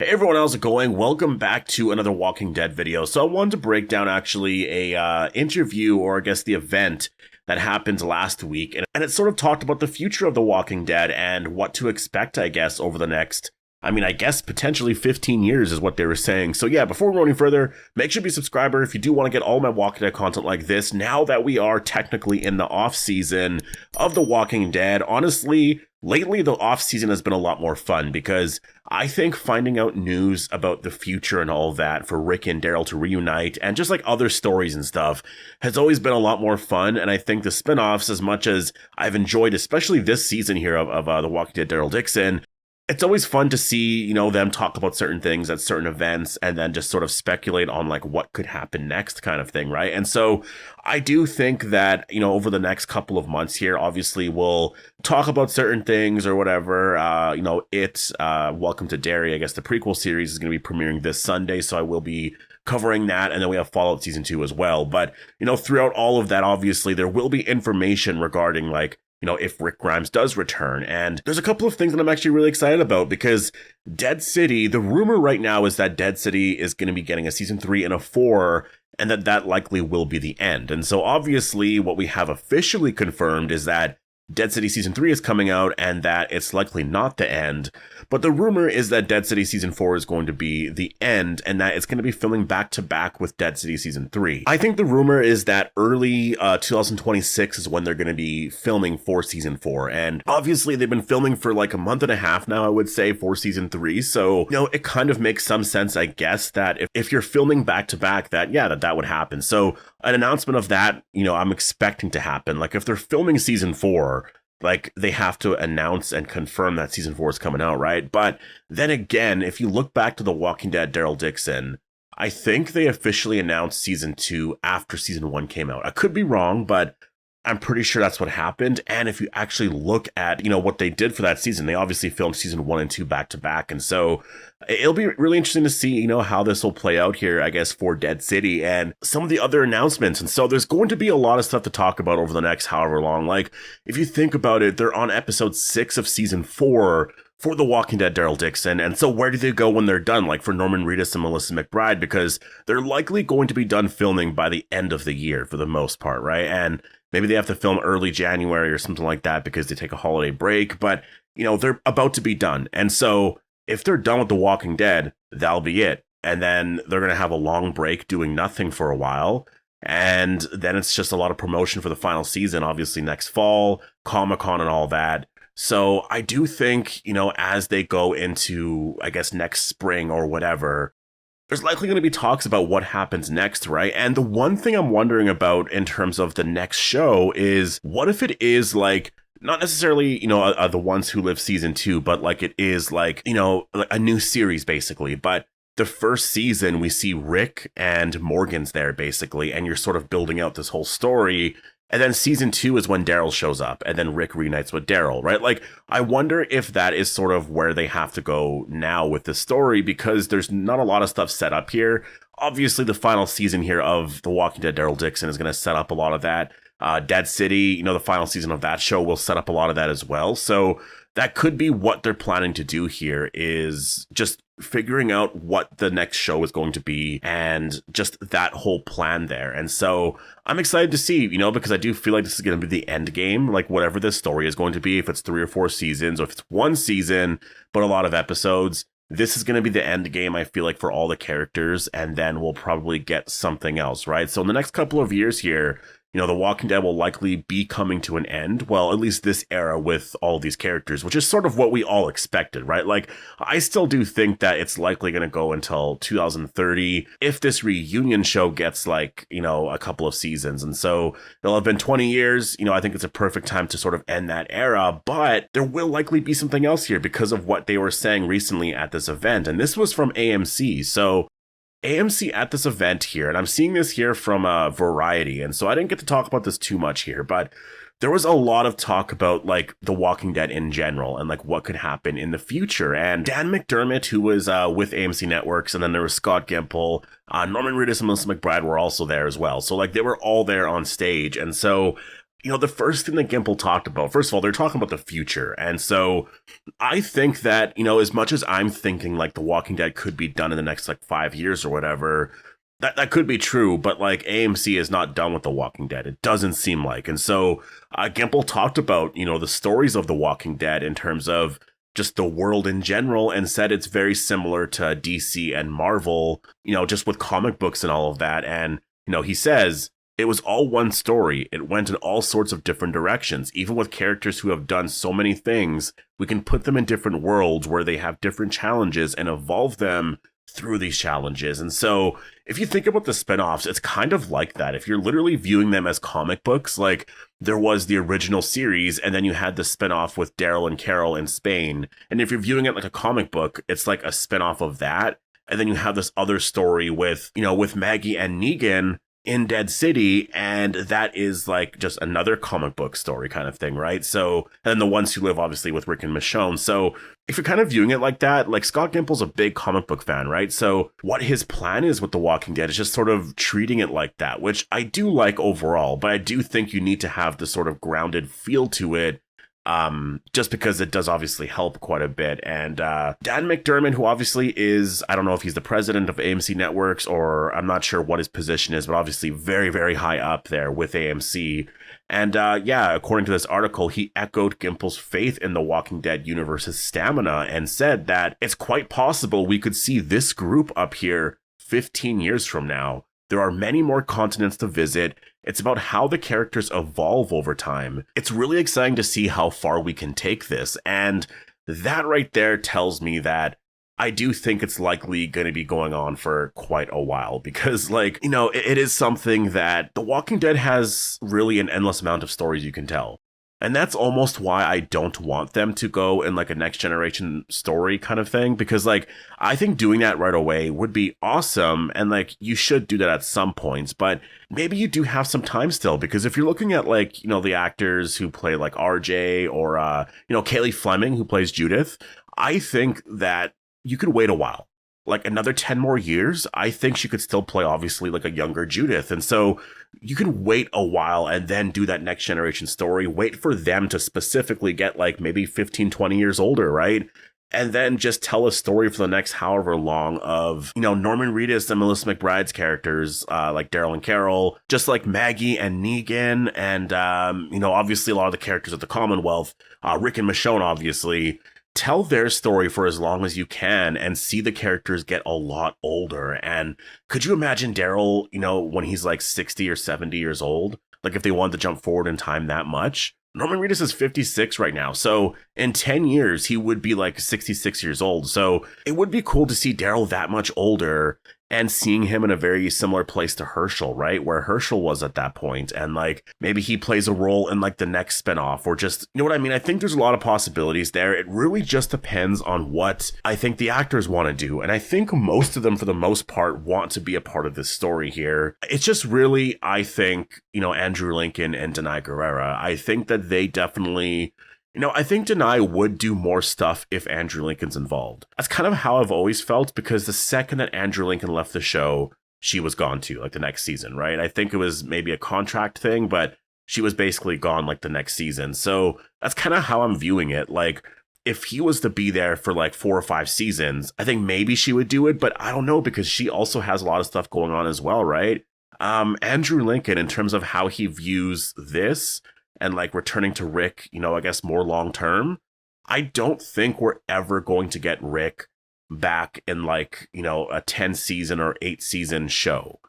Everyone, how's it going? Welcome back to another Walking Dead video. So I wanted to break down actually a interview, or I guess the event that happened last week. And it sort of talked about the future of The Walking Dead and what to expect, I guess, over the next, I guess potentially 15 years is what they were saying. So yeah, before we go any further, make sure to be a subscriber if you do want to get all my Walking Dead content like this. Now that we are technically in the off season of The Walking Dead, honestly, lately the off season has been a lot more fun because I think finding out news about the future and all that for Rick and Daryl to reunite and just like other stories and stuff has always been a lot more fun. And I think the spinoffs, as much as I've enjoyed, especially this season here of The Walking Dead Daryl Dixon, it's always fun to see, them talk about certain things at certain events and then just sort of speculate on like what could happen next kind of thing, right? And so I do think that, over the next couple of months here, obviously we'll talk about certain things or whatever. Welcome to Derry, I guess the prequel series is going to be premiering this Sunday, so I will be covering that, and then we have Fallout Season 2 as well. But, throughout all of that, obviously there will be information regarding like, if Rick Grimes does return. And there's a couple of things that I'm actually really excited about because Dead City, the rumor right now is that Dead City is going to be getting a season 3 and a 4, and that likely will be the end. And so obviously what we have officially confirmed is that Dead City Season 3 is coming out and that it's likely not the end. But the rumor is that Dead City Season 4 is going to be the end and that it's going to be filming back to back with Dead City Season 3. I think the rumor is that early 2026 is when they're going to be filming for Season 4. And obviously they've been filming for like a month and a half now, I would say, for Season 3. So, it kind of makes some sense, I guess, that if you're filming back to back, that would happen. So an announcement of that, I'm expecting to happen. Like if they're filming Season 4, like they have to announce and confirm that Season 4 is coming out, right? But then again, if you look back to The Walking Dead Daryl Dixon, I think they officially announced Season 2 after Season 1 came out. I could be wrong, but I'm pretty sure that's what happened. And if you actually look at, what they did for that season, they obviously filmed Season 1 and 2 back to back. And so it'll be really interesting to see, how this will play out here, I guess, for Dead City and some of the other announcements. And so there's going to be a lot of stuff to talk about over the next however long. Like, if you think about it, they're on episode 6 of Season 4 for The Walking Dead Daryl Dixon. And so where do they go when they're done? Like for Norman Reedus and Melissa McBride, because they're likely going to be done filming by the end of the year for the most part, right? And maybe they have to film early January or something like that because they take a holiday break, but they're about to be done. And so if they're done with The Walking Dead, that'll be it. And then they're going to have a long break doing nothing for a while. And then it's just a lot of promotion for the final season, obviously next fall, Comic-Con and all that. So I do think, as they go into, I guess, next spring or whatever, there's likely going to be talks about what happens next, right? And the one thing I'm wondering about in terms of the next show is, what if it is like, not necessarily, The Ones Who Live Season 2, but like it is like, a new series basically. But the first season, we see Rick and Morgan's there basically, and you're sort of building out this whole story. And then Season 2 is when Daryl shows up, and then Rick reunites with Daryl, right? Like, I wonder if that is sort of where they have to go now with the story, because there's not a lot of stuff set up here. Obviously, the final season here of The Walking Dead Daryl Dixon is going to set up a lot of that. Dead City, the final season of that show will set up a lot of that as well. So that could be what they're planning to do here, is just figuring out what the next show is going to be and just that whole plan there. And so I'm excited to see, because I do feel like this is going to be the end game, like whatever this story is going to be, if it's 3 or 4 seasons or if it's one season, but a lot of episodes. This is going to be the end game, I feel like, for all the characters, and then we'll probably get something else, right? So in the next couple of years here, The Walking Dead will likely be coming to an end. Well, at least this era with all these characters, which is sort of what we all expected, right? Like, I still do think that it's likely going to go until 2030 if this reunion show gets like, a couple of seasons. And so it'll have been 20 years. I think it's a perfect time to sort of end that era, but there will likely be something else here because of what they were saying recently at this event. And this was from AMC. So AMC at this event here, and I'm seeing this here from Variety, and so I didn't get to talk about this too much here, but there was a lot of talk about like The Walking Dead in general and like what could happen in the future. And Dan McDermott, who was with AMC Networks, and then there was Scott Gimple, Norman Reedus and Melissa McBride were also there as well. So like they were all there on stage. And so The first thing that Gimple talked about, first of all, they're talking about the future. And so I think that, as much as I'm thinking like The Walking Dead could be done in the next like 5 years or whatever, that could be true, but like AMC is not done with The Walking Dead. It doesn't seem like. And so Gimple talked about, the stories of The Walking Dead in terms of just the world in general, and said it's very similar to DC and Marvel, just with comic books and all of that. And, he says it was all one story. It went in all sorts of different directions. Even with characters who have done so many things, we can put them in different worlds where they have different challenges and evolve them through these challenges. And so if you think about the spinoffs, it's kind of like that. If you're literally viewing them as comic books, like there was the original series and then you had the spinoff with Daryl and Carol in Spain. And if you're viewing it like a comic book, it's like a spinoff of that. And then you have this other story with, with Maggie and Negan in Dead City, and that is like just another comic book story kind of thing, right? So, and then The Ones Who Live, obviously, with Rick and Michonne. So if you're kind of viewing it like that, like Scott Gimple's a big comic book fan, right? So what his plan is with The Walking Dead is just sort of treating it like that, which I do like overall, but I do think you need to have the sort of grounded feel to it, just because it does obviously help quite a bit. And Dan McDermott, who obviously is, I don't know if he's the president of AMC Networks, or I'm not sure what his position is, but obviously very, very high up there with AMC. And according to this article, he echoed Gimple's faith in the Walking Dead universe's stamina and said that it's quite possible we could see this group up here 15 years from now. There are many more continents to visit. It's about how the characters evolve over time. It's really exciting to see how far we can take this. And that right there tells me that I do think it's likely going to be going on for quite a while, because it is something that The Walking Dead has really an endless amount of stories you can tell. And that's almost why I don't want them to go in like a next generation story kind of thing, because I think doing that right away would be awesome. And you should do that at some points, but maybe you do have some time still, because if you're looking at the actors who play like RJ or, Kaylee Fleming, who plays Judith, I think that you could wait a while. Like another 10 more years, I think she could still play obviously like a younger Judith. And so you can wait a while and then do that next generation story, wait for them to specifically get maybe 15, 20 years older, right? And then just tell a story for the next however long of, Norman Reedus and Melissa McBride's characters, like Daryl and Carol, just like Maggie and Negan, and, obviously a lot of the characters of the Commonwealth, Rick and Michonne, obviously. Tell their story for as long as you can and see the characters get a lot older. And could you imagine Daryl, when he's 60 or 70 years old? Like if they wanted to jump forward in time that much? Norman Reedus is 56 right now. So in 10 years, he would be 66 years old. So it would be cool to see Daryl that much older and seeing him in a very similar place to Herschel, right? Where Herschel was at that point. And maybe he plays a role in the next spinoff, or just, you know what I mean? I think there's a lot of possibilities there. It really just depends on what I think the actors want to do. And I think most of them, for the most part, want to be a part of this story here. It's just really, I think, Andrew Lincoln and Denai Guerrera, I think that they definitely... I think Denai would do more stuff if Andrew Lincoln's involved. That's kind of how I've always felt, because the second that Andrew Lincoln left the show, she was gone too, the next season, right? I think it was maybe a contract thing, but she was basically gone the next season. So that's kind of how I'm viewing it. If he was to be there for 4 or 5 seasons, I think maybe she would do it, but I don't know, because she also has a lot of stuff going on as well, right? Andrew Lincoln, in terms of how he views this, and returning to Rick, I guess more long term, I don't think we're ever going to get Rick back in a 10 season or 8 season show,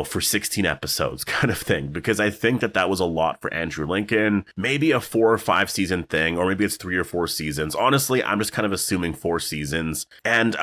for 16 episodes kind of thing, because I think that was a lot for Andrew Lincoln. Maybe a 4 or 5 season thing, or maybe it's 3 or 4 seasons. Honestly, I'm just kind of assuming 4 seasons. And,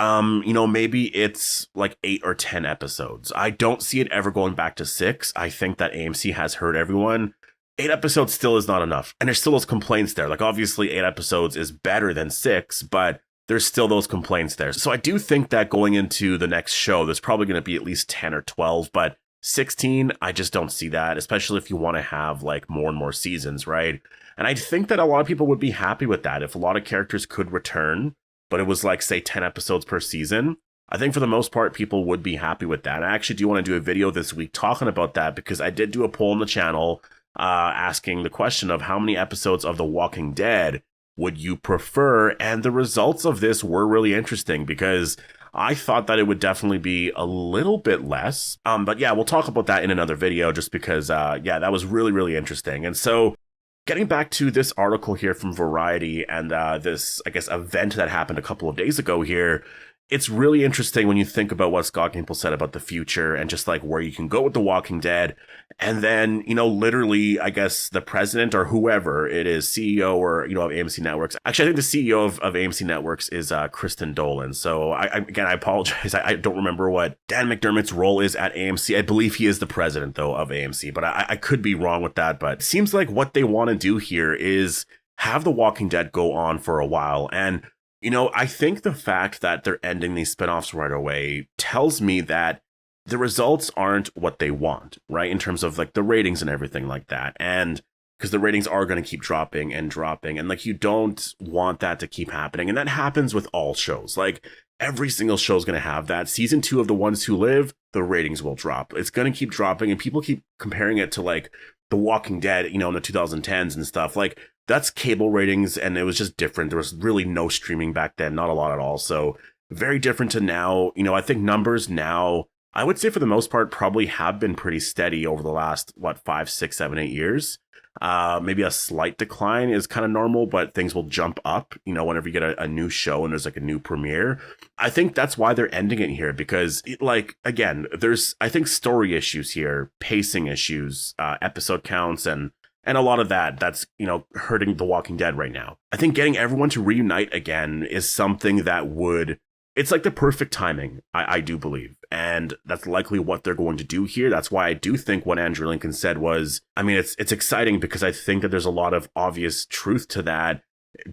maybe it's 8 or 10 episodes. I don't see it ever going back to 6. I think that AMC has heard everyone. 8 episodes still is not enough. And there's still those complaints there. Obviously 8 episodes is better than 6, but there's still those complaints there. So I do think that going into the next show, there's probably going to be at least 10 or 12, but 16, I just don't see that, especially if you want to have more and more seasons, right? And I think that a lot of people would be happy with that if a lot of characters could return, but it was say 10 episodes per season. I think for the most part, people would be happy with that. And I actually do want to do a video this week talking about that, because I did do a poll on the channel. asking the question of how many episodes of The Walking Dead would you prefer? And the results of this were really interesting because I thought that it would definitely be a little bit less. But yeah, we'll talk about that in another video just because, yeah, that was really, really interesting. And so getting back to this article here from Variety and this, I guess, event that happened a couple of days ago here, it's really interesting when you think about what Scott Gimple said about the future and just like where you can go with The Walking Dead. And then, you know, literally, I guess the president or whoever it is, CEO or, you know, of AMC Networks. Actually, I think the CEO of AMC Networks is Kristen Dolan. So again, I apologize. I don't remember what Dan McDermott's role is at AMC. I believe he is the president, though, of AMC, but I could be wrong with that. But it seems like what they want to do here is have The Walking Dead go on for a while. And you know, I think the fact that they're ending these spinoffs right away tells me that the results aren't what they want, right? In terms of like the ratings and everything like that. And because the ratings are going to keep dropping. And like, you don't want that to keep happening. And that happens with all shows. Like every single show is going to have that. Season 2 of The Ones Who Live, the ratings will drop. It's going to keep dropping. And people keep comparing it to like The Walking Dead, you know, in the 2010s and stuff. Like, that's cable ratings, and it was just different. There was really no streaming back then, not a lot at all. So very different to now. You know, I think numbers now, I would say for the most part, probably have been pretty steady over the last, 5, 6, 7, 8 years. Maybe a slight decline is kind of normal, but things will jump up, you know, whenever you get a new show and there's like a new premiere. I think that's why they're ending it here because, again, there's, I think, story issues here, pacing issues, episode counts, and a lot of that's, you know, hurting The Walking Dead right now. I think getting everyone to reunite again is something that it's like the perfect timing, I do believe. And that's likely what they're going to do here. That's why I do think what Andrew Lincoln said was, I mean, it's exciting because I think that there's a lot of obvious truth to that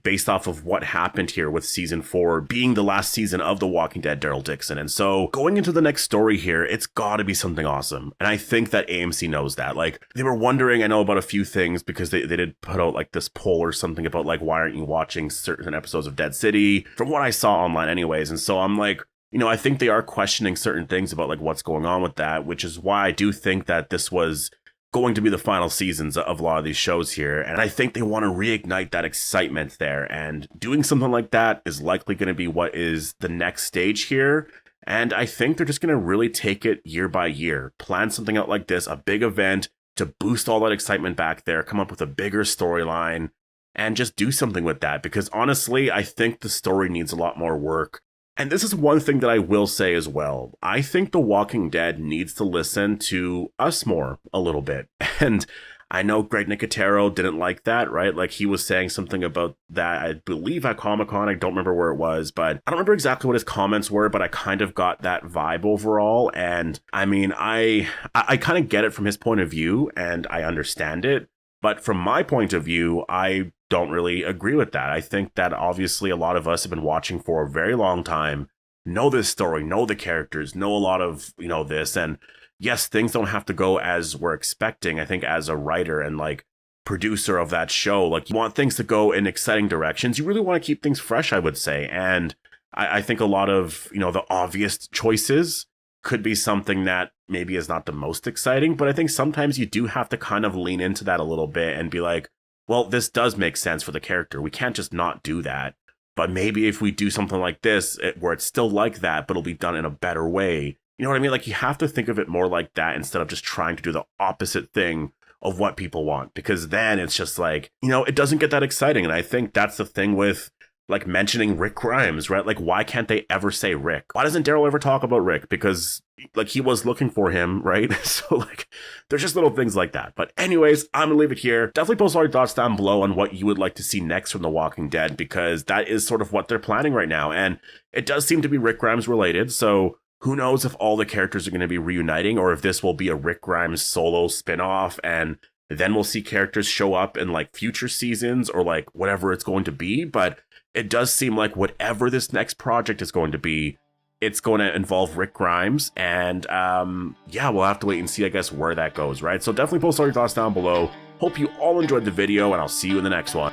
based off of what happened here with season 4 being the last season of The Walking Dead, Daryl Dixon. And so going into the next story here, it's got to be something awesome. And I think that AMC knows that. Like, they were wondering, I know about a few things because they did put out like this poll or something about like, why aren't you watching certain episodes of Dead City? From what I saw online anyways. And so I'm like, you know, I think they are questioning certain things about like what's going on with that, which is why I do think that this was going to be the final seasons of a lot of these shows here. And I think they want to reignite that excitement there. And doing something like that is likely going to be what is the next stage here. And I think they're just going to really take it year by year, plan something out like this, a big event to boost all that excitement back there, come up with a bigger storyline and just do something with that. Because honestly, I think the story needs a lot more work. And this is one thing that I will say as well. I think The Walking Dead needs to listen to us more a little bit. And I know Greg Nicotero didn't like that, right? Like he was saying something about that, I believe at Comic-Con. I don't remember where it was, but I don't remember exactly what his comments were, but I kind of got that vibe overall. And I mean, I kind of get it from his point of view and I understand it. But from my point of view, I don't really agree with that. I think that obviously a lot of us have been watching for a very long time, know this story, know the characters, know a lot of, you know, this. And yes, things don't have to go as we're expecting. I think as a writer and like producer of that show, like you want things to go in exciting directions. You really want to keep things fresh, I would say. And I think a lot of, you know, the obvious choices could be something that maybe is not the most exciting, but I think sometimes you do have to kind of lean into that a little bit and be like, well, this does make sense for the character. We can't just not do that. But maybe if we do something like this, where it's still like that, but it'll be done in a better way. You know what I mean? Like you have to think of it more like that instead of just trying to do the opposite thing of what people want. Because then it's just like, you know, it doesn't get that exciting. And I think that's the thing with like mentioning Rick Grimes, right? Like, why can't they ever say Rick? Why doesn't Daryl ever talk about Rick? Because like he was looking for him, right? So like there's just little things like that. But anyways, I'm gonna leave it here. Definitely post all your thoughts down below on what you would like to see next from The Walking Dead, because that is sort of what they're planning right now. And it does seem to be Rick Grimes related. So who knows if all the characters are going to be reuniting or if this will be a Rick Grimes solo spinoff and then we'll see characters show up in like future seasons or like whatever it's going to be. But it does seem like whatever this next project is going to be, it's going to involve Rick Grimes. And yeah, we'll have to wait and see, I guess, where that goes, right? So definitely post all your thoughts down below. Hope you all enjoyed the video, and I'll see you in the next one.